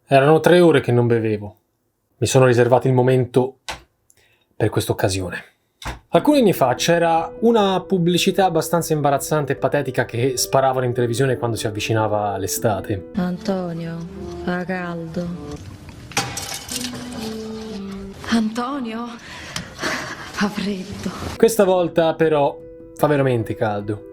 Erano 3 ore che non bevevo. Mi sono riservato il momento per questa occasione. Alcuni anni fa c'era una pubblicità abbastanza imbarazzante e patetica che sparavano in televisione quando si avvicinava l'estate. Antonio, fa caldo. Antonio, fa freddo. Questa volta però fa veramente caldo.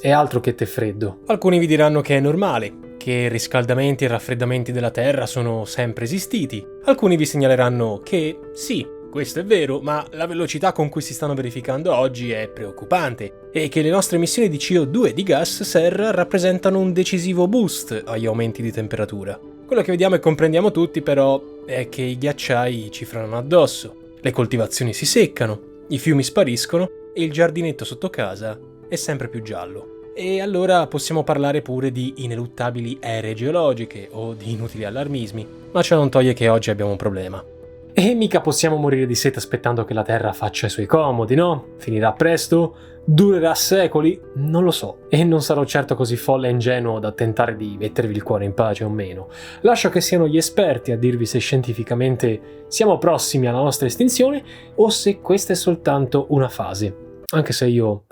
È altro che tè freddo. Alcuni vi diranno che è normale, che riscaldamenti e raffreddamenti della Terra sono sempre esistiti. Alcuni vi segnaleranno che sì, questo è vero, ma la velocità con cui si stanno verificando oggi è preoccupante e che le nostre emissioni di CO2 e di gas serra rappresentano un decisivo boost agli aumenti di temperatura. Quello che vediamo e comprendiamo tutti però è che i ghiacciai ci franano addosso, le coltivazioni si seccano, i fiumi spariscono e il giardinetto sotto casa è sempre più giallo. E allora possiamo parlare pure di ineluttabili ere geologiche o di inutili allarmismi, ma ciò non toglie che oggi abbiamo un problema. E mica possiamo morire di sete aspettando che la Terra faccia i suoi comodi, no? Finirà presto? Durerà secoli? Non lo so. E non sarò certo così folle e ingenuo da tentare di mettervi il cuore in pace o meno. Lascio che siano gli esperti a dirvi se scientificamente siamo prossimi alla nostra estinzione o se questa è soltanto una fase. Anche se io,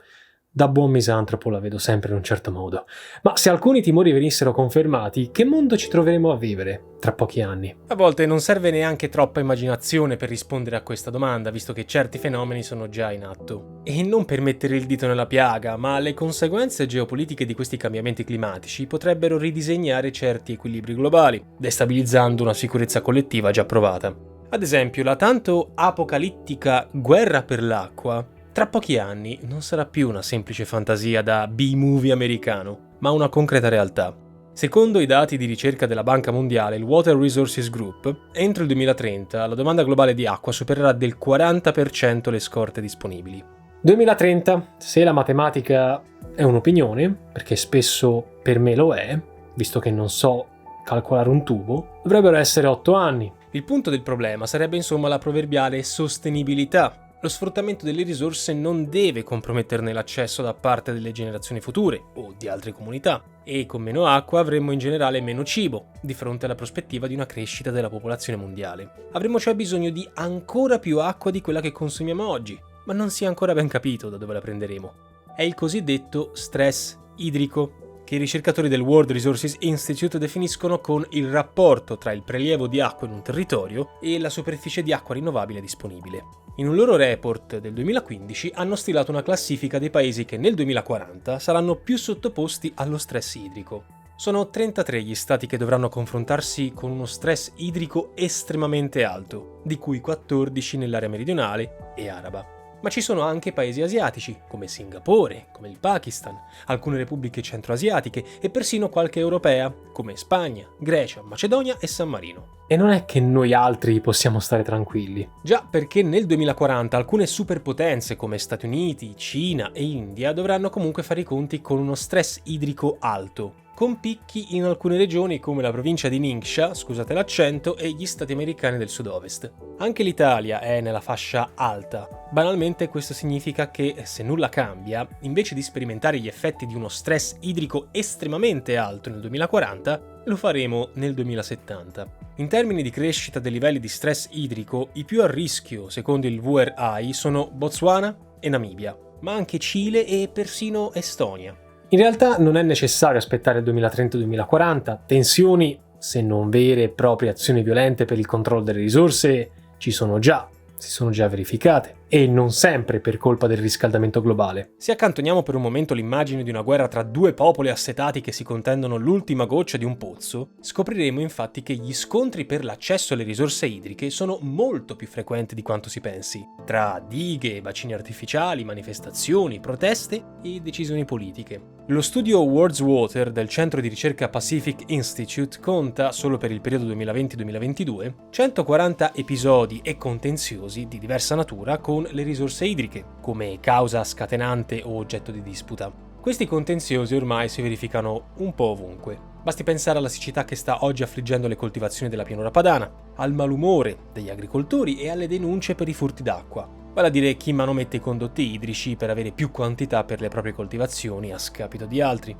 da buon misantropo, la vedo sempre in un certo modo. Ma se alcuni timori venissero confermati, che mondo ci troveremo a vivere tra pochi anni? A volte non serve neanche troppa immaginazione per rispondere a questa domanda, visto che certi fenomeni sono già in atto. E non per mettere il dito nella piaga, ma le conseguenze geopolitiche di questi cambiamenti climatici potrebbero ridisegnare certi equilibri globali, destabilizzando una sicurezza collettiva già provata. Ad esempio, la tanto apocalittica guerra per l'acqua tra pochi anni non sarà più una semplice fantasia da B-movie americano, ma una concreta realtà. Secondo i dati di ricerca della Banca Mondiale, il Water Resources Group, entro il 2030 la domanda globale di acqua supererà del 40% le scorte disponibili. 2030, se la matematica è un'opinione, perché spesso per me lo è, visto che non so calcolare un tubo, dovrebbero essere 8 anni. Il punto del problema sarebbe insomma la proverbiale sostenibilità. Lo sfruttamento delle risorse non deve comprometterne l'accesso da parte delle generazioni future o di altre comunità, e con meno acqua avremmo in generale meno cibo, di fronte alla prospettiva di una crescita della popolazione mondiale. Avremmo cioè bisogno di ancora più acqua di quella che consumiamo oggi, ma non si è ancora ben capito da dove la prenderemo. È il cosiddetto stress idrico, che i ricercatori del World Resources Institute definiscono con il rapporto tra il prelievo di acqua in un territorio e la superficie di acqua rinnovabile disponibile. In un loro report del 2015 hanno stilato una classifica dei paesi che nel 2040 saranno più sottoposti allo stress idrico. Sono 33 gli stati che dovranno confrontarsi con uno stress idrico estremamente alto, di cui 14 nell'area meridionale e araba. Ma ci sono anche paesi asiatici, come Singapore, come il Pakistan, alcune repubbliche centroasiatiche e persino qualche europea, come Spagna, Grecia, Macedonia e San Marino. E non è che noi altri possiamo stare tranquilli. Già, perché nel 2040 alcune superpotenze come Stati Uniti, Cina e India dovranno comunque fare i conti con uno stress idrico alto, con picchi in alcune regioni come la provincia di Ningxia, scusate l'accento, e gli stati americani del sud-ovest. Anche l'Italia è nella fascia alta. Banalmente questo significa che, se nulla cambia, invece di sperimentare gli effetti di uno stress idrico estremamente alto nel 2040, lo faremo nel 2070. In termini di crescita dei livelli di stress idrico, i più a rischio, secondo il WRI, sono Botswana e Namibia, ma anche Cile e persino Estonia. In realtà non è necessario aspettare il 2030-2040, tensioni, se non vere e proprie azioni violente per il controllo delle risorse, ci sono già, si sono già verificate, e non sempre per colpa del riscaldamento globale. Se accantoniamo per un momento l'immagine di una guerra tra due popoli assetati che si contendono l'ultima goccia di un pozzo, scopriremo infatti che gli scontri per l'accesso alle risorse idriche sono molto più frequenti di quanto si pensi, tra dighe, bacini artificiali, manifestazioni, proteste e decisioni politiche. Lo studio World's Water del centro di ricerca Pacific Institute conta, solo per il periodo 2020-2022, 140 episodi e contenziosi di diversa natura con le risorse idriche, come causa scatenante o oggetto di disputa. Questi contenziosi ormai si verificano un po' ovunque. Basti pensare alla siccità che sta oggi affliggendo le coltivazioni della pianura padana, al malumore degli agricoltori e alle denunce per i furti d'acqua. Vale a dire chi manomette i condotti idrici per avere più quantità per le proprie coltivazioni a scapito di altri.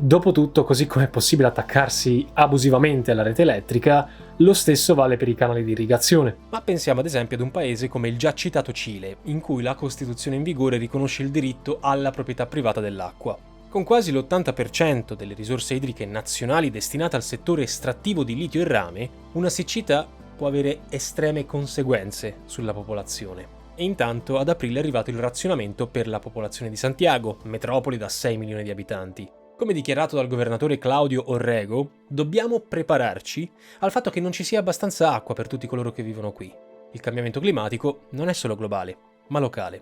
Dopotutto, così come è possibile attaccarsi abusivamente alla rete elettrica, lo stesso vale per i canali di irrigazione. Ma pensiamo ad esempio ad un paese come il già citato Cile, in cui la Costituzione in vigore riconosce il diritto alla proprietà privata dell'acqua. Con quasi l'80% delle risorse idriche nazionali destinate al settore estrattivo di litio e rame, una siccità può avere estreme conseguenze sulla popolazione. E intanto ad aprile è arrivato il razionamento per la popolazione di Santiago, metropoli da 6 milioni di abitanti. Come dichiarato dal governatore Claudio Orrego, dobbiamo prepararci al fatto che non ci sia abbastanza acqua per tutti coloro che vivono qui. Il cambiamento climatico non è solo globale, ma locale.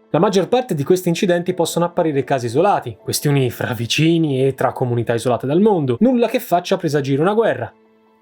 La maggior parte di questi incidenti possono apparire casi isolati, questioni fra vicini e tra comunità isolate dal mondo, nulla che faccia presagire una guerra.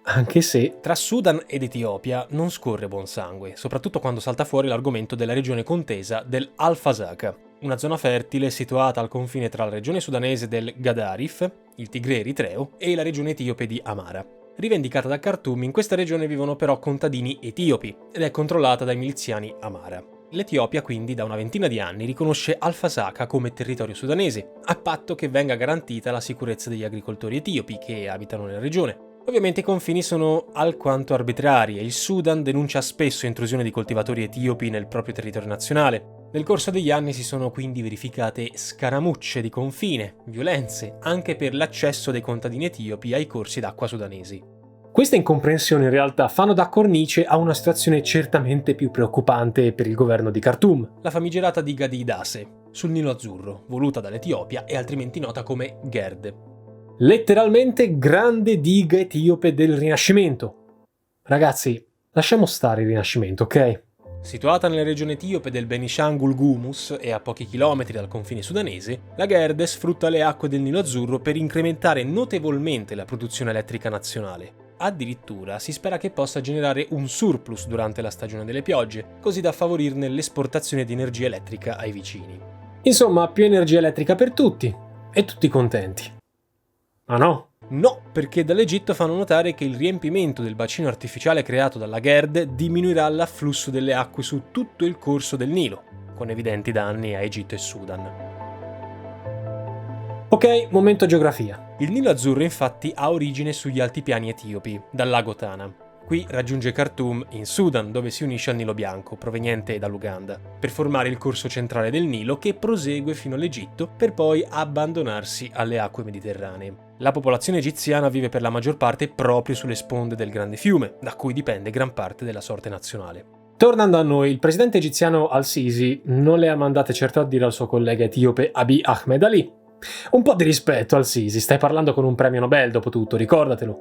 Anche se tra Sudan ed Etiopia non scorre buon sangue, soprattutto quando salta fuori l'argomento della regione contesa del Al-Fasaka, una zona fertile situata al confine tra la regione sudanese del Gadarif, il Tigre eritreo, e la regione etiope di Amara. Rivendicata da Khartoum, in questa regione vivono però contadini etiopi ed è controllata dai miliziani Amara. L'Etiopia quindi da una ventina di anni riconosce Al-Fasaka come territorio sudanese, a patto che venga garantita la sicurezza degli agricoltori etiopi che abitano nella regione. Ovviamente i confini sono alquanto arbitrari e il Sudan denuncia spesso intrusione di coltivatori etiopi nel proprio territorio nazionale. Nel corso degli anni si sono quindi verificate scaramucce di confine, violenze, anche per l'accesso dei contadini etiopi ai corsi d'acqua sudanesi. Queste incomprensioni in realtà fanno da cornice a una situazione certamente più preoccupante per il governo di Khartoum, la famigerata diga di Idase, sul Nilo Azzurro, voluta dall'Etiopia e altrimenti nota come GERD. Letteralmente grande diga etiope del Rinascimento. Ragazzi, lasciamo stare il Rinascimento, ok? Situata nella regione etiope del Benishangul Gumuz e a pochi chilometri dal confine sudanese, la GERD sfrutta le acque del Nilo Azzurro per incrementare notevolmente la produzione elettrica nazionale. Addirittura si spera che possa generare un surplus durante la stagione delle piogge, così da favorirne l'esportazione di energia elettrica ai vicini. Insomma, più energia elettrica per tutti, e tutti contenti. Ah no? No, perché dall'Egitto fanno notare che il riempimento del bacino artificiale creato dalla GERD diminuirà l'afflusso delle acque su tutto il corso del Nilo, con evidenti danni a Egitto e Sudan. Ok, momento geografia. Il Nilo Azzurro infatti ha origine sugli altipiani etiopi, dal lago Tana. Qui raggiunge Khartoum in Sudan, dove si unisce al Nilo Bianco, proveniente dall'Uganda, per formare il corso centrale del Nilo che prosegue fino all'Egitto per poi abbandonarsi alle acque mediterranee. La popolazione egiziana vive per la maggior parte proprio sulle sponde del grande fiume, da cui dipende gran parte della sorte nazionale. Tornando a noi, il presidente egiziano Al-Sisi non le ha mandate certo a dire al suo collega etiope Abiy Ahmed Ali. Un po' di rispetto, Al-Sisi, stai parlando con un premio Nobel dopo tutto, ricordatelo.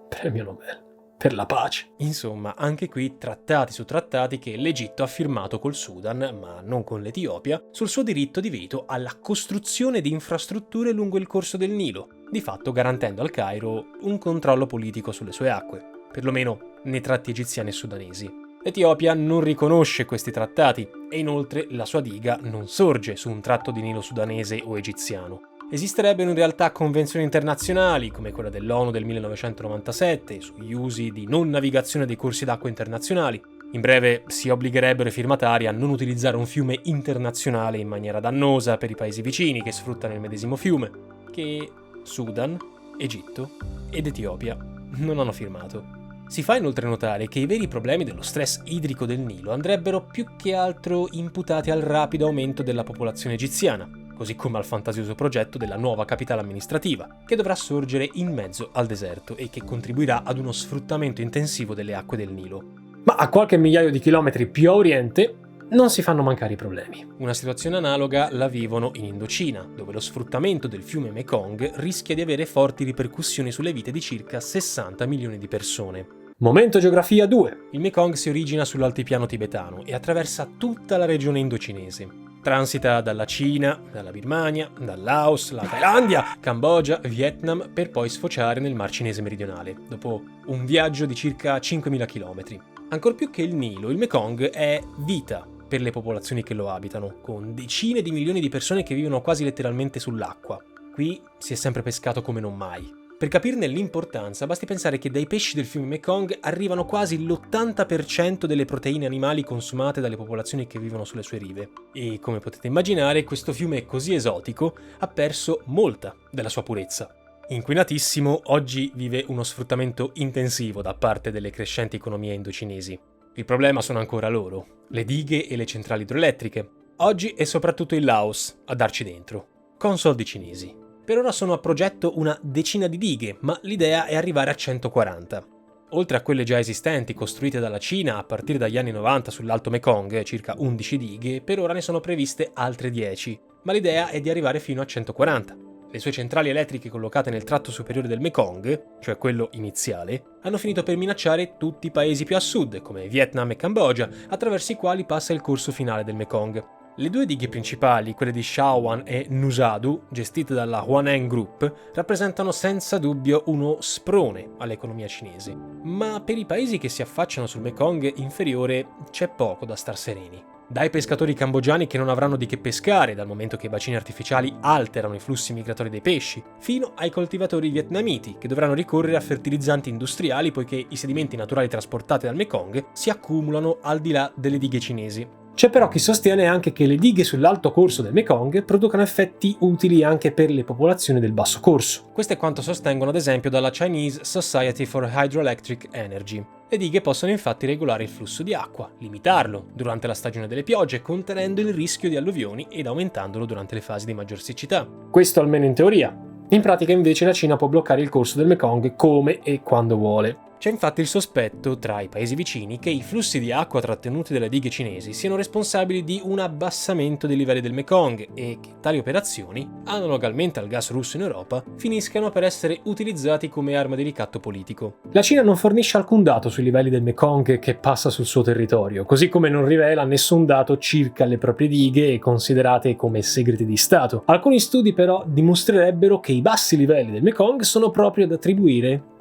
Premio Nobel per la pace. Insomma, anche qui trattati su trattati che l'Egitto ha firmato col Sudan, ma non con l'Etiopia, sul suo diritto di veto alla costruzione di infrastrutture lungo il corso del Nilo, di fatto garantendo al Cairo un controllo politico sulle sue acque, perlomeno nei tratti egiziani e sudanesi. L'Etiopia non riconosce questi trattati e inoltre la sua diga non sorge su un tratto di Nilo sudanese o egiziano. Esisterebbero in realtà convenzioni internazionali, come quella dell'ONU del 1997, sugli usi di non navigazione dei corsi d'acqua internazionali. In breve, si obbligherebbero i firmatari a non utilizzare un fiume internazionale in maniera dannosa per i paesi vicini che sfruttano il medesimo fiume, che Sudan, Egitto ed Etiopia non hanno firmato. Si fa inoltre notare che i veri problemi dello stress idrico del Nilo andrebbero più che altro imputati al rapido aumento della popolazione egiziana, così come al fantasioso progetto della nuova capitale amministrativa, che dovrà sorgere in mezzo al deserto e che contribuirà ad uno sfruttamento intensivo delle acque del Nilo. Ma a qualche migliaio di chilometri più a oriente non si fanno mancare i problemi. Una situazione analoga la vivono in Indocina, dove lo sfruttamento del fiume Mekong rischia di avere forti ripercussioni sulle vite di circa 60 milioni di persone. Momento geografia 2. Il Mekong si origina sull'altipiano tibetano e attraversa tutta la regione indocinese. Transita dalla Cina, dalla Birmania, dal Laos, la Thailandia, Cambogia, Vietnam, per poi sfociare nel Mar Cinese meridionale, dopo un viaggio di circa 5.000 km. Ancor più che il Nilo, il Mekong è vita per le popolazioni che lo abitano, con decine di milioni di persone che vivono quasi letteralmente sull'acqua. Qui si è sempre pescato come non mai. Per capirne l'importanza basti pensare che dai pesci del fiume Mekong arrivano quasi l'80% delle proteine animali consumate dalle popolazioni che vivono sulle sue rive. E come potete immaginare, questo fiume così esotico ha perso molta della sua purezza. Inquinatissimo, oggi vive uno sfruttamento intensivo da parte delle crescenti economie indocinesi. Il problema sono ancora loro, le dighe e le centrali idroelettriche. Oggi è soprattutto il Laos a darci dentro, con soldi cinesi. Per ora sono a progetto una decina di dighe, ma l'idea è arrivare a 140. Oltre a quelle già esistenti costruite dalla Cina a partire dagli anni 90 sull'Alto Mekong, circa 11 dighe, per ora ne sono previste altre 10, ma l'idea è di arrivare fino a 140. Le sue centrali elettriche collocate nel tratto superiore del Mekong, cioè quello iniziale, hanno finito per minacciare tutti i paesi più a sud, come Vietnam e Cambogia, attraverso i quali passa il corso finale del Mekong. Le due dighe principali, quelle di Shaowan e Nusadu, gestite dalla Huaneng Group, rappresentano senza dubbio uno sprone all'economia cinese. Ma per i paesi che si affacciano sul Mekong inferiore c'è poco da star sereni. Dai pescatori cambogiani che non avranno di che pescare dal momento che i bacini artificiali alterano i flussi migratori dei pesci, fino ai coltivatori vietnamiti che dovranno ricorrere a fertilizzanti industriali poiché i sedimenti naturali trasportati dal Mekong si accumulano al di là delle dighe cinesi. C'è però chi sostiene anche che le dighe sull'alto corso del Mekong producano effetti utili anche per le popolazioni del basso corso. Questo è quanto sostengono ad esempio dalla Chinese Society for Hydroelectric Energy. Le dighe possono infatti regolare il flusso di acqua, limitarlo durante la stagione delle piogge, contenendo il rischio di alluvioni ed aumentandolo durante le fasi di maggior siccità. Questo almeno in teoria. In pratica invece la Cina può bloccare il corso del Mekong come e quando vuole. C'è infatti il sospetto tra i paesi vicini che i flussi di acqua trattenuti dalle dighe cinesi siano responsabili di un abbassamento dei livelli del Mekong e che tali operazioni, analogamente al gas russo in Europa, finiscano per essere utilizzati come arma di ricatto politico. La Cina non fornisce alcun dato sui livelli del Mekong che passa sul suo territorio, così come non rivela nessun dato circa le proprie dighe considerate come segreti di Stato. Alcuni studi però dimostrerebbero che i bassi livelli del Mekong sono proprio da attribuire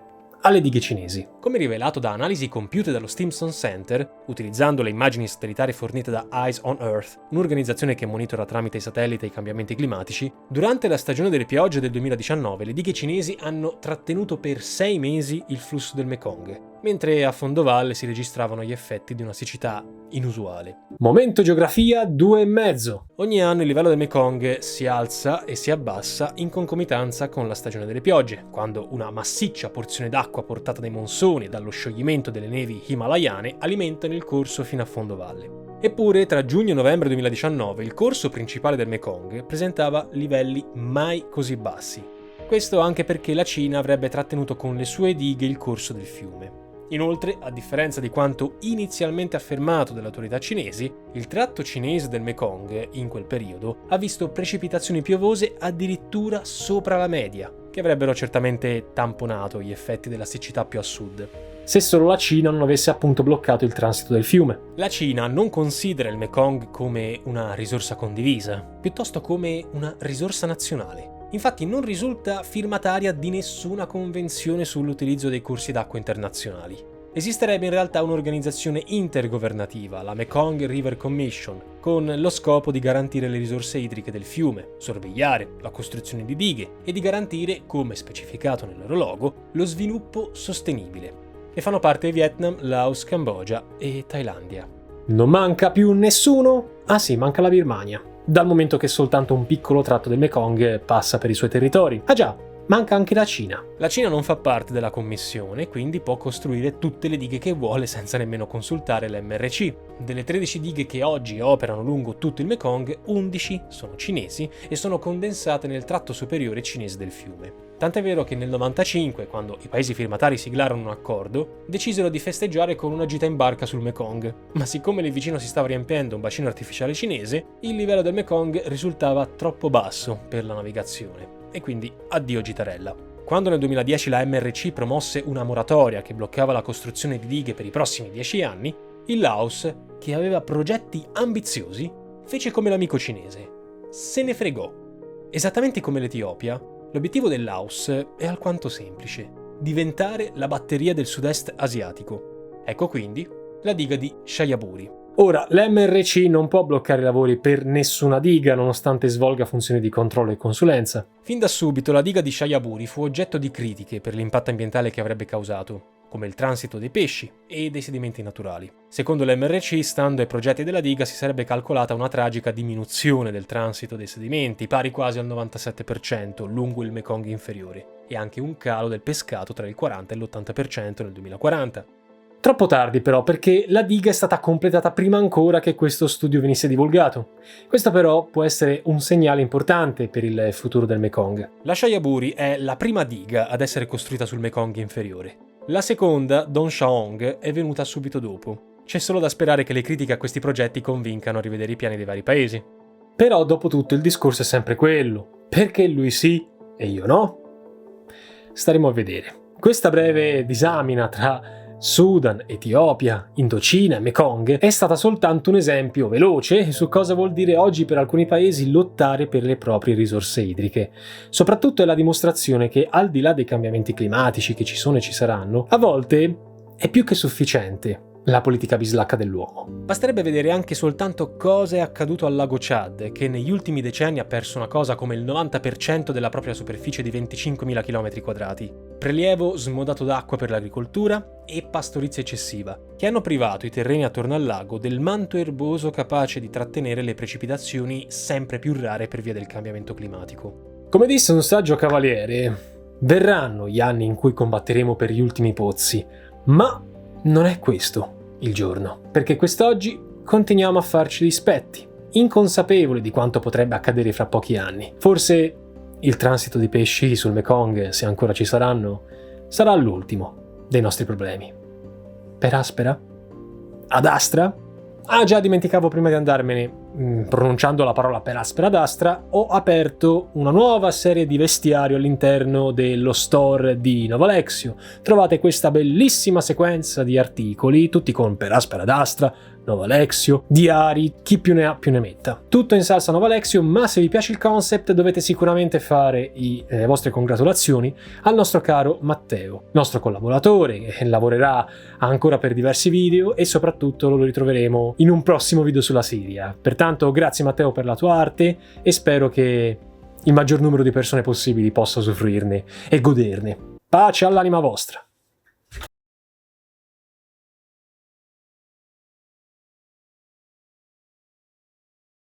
alle dighe cinesi. Come rivelato da analisi compiute dallo Stimson Center, utilizzando le immagini satellitari fornite da Eyes on Earth, un'organizzazione che monitora tramite i satelliti i cambiamenti climatici, durante la stagione delle piogge del 2019 le dighe cinesi hanno trattenuto per 6 mesi il flusso del Mekong, mentre a fondovalle si registravano gli effetti di una siccità inusuale. Momento geografia 2,5. Ogni anno il livello del Mekong si alza e si abbassa in concomitanza con la stagione delle piogge, quando una massiccia porzione d'acqua portata dai monsoni e dallo scioglimento delle nevi himalayane alimentano il corso fino a fondovalle. Eppure, tra giugno e novembre 2019 il corso principale del Mekong presentava livelli mai così bassi. Questo anche perché la Cina avrebbe trattenuto con le sue dighe il corso del fiume. Inoltre, a differenza di quanto inizialmente affermato dalle autorità cinesi, il tratto cinese del Mekong, in quel periodo, ha visto precipitazioni piovose addirittura sopra la media, che avrebbero certamente tamponato gli effetti della siccità più a sud. Se solo la Cina non avesse appunto bloccato il transito del fiume. La Cina non considera il Mekong come una risorsa condivisa, piuttosto come una risorsa nazionale. Infatti non risulta firmataria di nessuna convenzione sull'utilizzo dei corsi d'acqua internazionali. Esisterebbe in realtà un'organizzazione intergovernativa, la Mekong River Commission, con lo scopo di garantire le risorse idriche del fiume, sorvegliare la costruzione di dighe e di garantire, come specificato nel loro logo, lo sviluppo sostenibile. Ne fanno parte Vietnam, Laos, Cambogia e Thailandia. Non manca più nessuno? Ah sì, manca la Birmania, dal momento che soltanto un piccolo tratto del Mekong passa per i suoi territori. Ah già, manca anche la Cina. La Cina non fa parte della commissione, quindi può costruire tutte le dighe che vuole senza nemmeno consultare l'MRC. Delle 13 dighe che oggi operano lungo tutto il Mekong, 11 sono cinesi e sono condensate nel tratto superiore cinese del fiume. Tant'è vero che nel 95, quando i paesi firmatari siglarono un accordo, decisero di festeggiare con una gita in barca sul Mekong. Ma siccome lì vicino si stava riempiendo un bacino artificiale cinese, il livello del Mekong risultava troppo basso per la navigazione. E quindi addio gitarella. Quando nel 2010 la MRC promosse una moratoria che bloccava la costruzione di dighe per i prossimi 10 anni, il Laos, che aveva progetti ambiziosi, fece come l'amico cinese. Se ne fregò. Esattamente come l'Etiopia, l'obiettivo del Laos è alquanto semplice: diventare la batteria del sud-est asiatico. Ecco quindi la diga di Chayaburi. Ora, l'MRC non può bloccare i lavori per nessuna diga, nonostante svolga funzioni di controllo e consulenza. Fin da subito la diga di Shayaburi fu oggetto di critiche per l'impatto ambientale che avrebbe causato, come il transito dei pesci e dei sedimenti naturali. Secondo l'MRC, stando ai progetti della diga, si sarebbe calcolata una tragica diminuzione del transito dei sedimenti, pari quasi al 97% lungo il Mekong inferiore, e anche un calo del pescato tra il 40 e l'80% nel 2040. Troppo tardi però, perché la diga è stata completata prima ancora che questo studio venisse divulgato. Questo però può essere un segnale importante per il futuro del Mekong. La Shayaburi è la prima diga ad essere costruita sul Mekong inferiore. La seconda, Don Shaong, è venuta subito dopo. C'è solo da sperare che le critiche a questi progetti convincano a rivedere i piani dei vari paesi. Però dopo tutto il discorso è sempre quello. Perché lui sì e io no? Staremo a vedere. Questa breve disamina tra Sudan, Etiopia, Indocina e Mekong è stata soltanto un esempio veloce su cosa vuol dire oggi per alcuni paesi lottare per le proprie risorse idriche. Soprattutto è la dimostrazione che, al di là dei cambiamenti climatici che ci sono e ci saranno, a volte è più che sufficiente la politica bislacca dell'uomo. Basterebbe vedere anche soltanto cosa è accaduto al lago Chad, che negli ultimi decenni ha perso una cosa come il 90% della propria superficie di 25.000 km², prelievo smodato d'acqua per l'agricoltura e pastorizia eccessiva, che hanno privato i terreni attorno al lago del manto erboso capace di trattenere le precipitazioni sempre più rare per via del cambiamento climatico. Come disse un saggio cavaliere, verranno gli anni in cui combatteremo per gli ultimi pozzi, ma non è questo il giorno, perché quest'oggi continuiamo a farci dispetti, inconsapevoli di quanto potrebbe accadere fra pochi anni. Forse il transito di pesci sul Mekong, se ancora ci saranno, sarà l'ultimo dei nostri problemi. Per Aspera? Ad Astra? Ah già, dimenticavo prima di andarmene, pronunciando la parola per Aspera ad Astra, ho aperto una nuova serie di vestiario all'interno dello store di Novalexio. Trovate questa bellissima sequenza di articoli, tutti con per Aspera ad Astra, Novalexio, diari, chi più ne ha più ne metta. Tutto in salsa Novalexio, ma se vi piace il concept dovete sicuramente fare le vostre congratulazioni al nostro caro Matteo, nostro collaboratore, che lavorerà ancora per diversi video e soprattutto lo ritroveremo in un prossimo video sulla Siria. Pertanto grazie Matteo per la tua arte e spero che il maggior numero di persone possibili possa usufruirne e goderne. Pace all'anima vostra!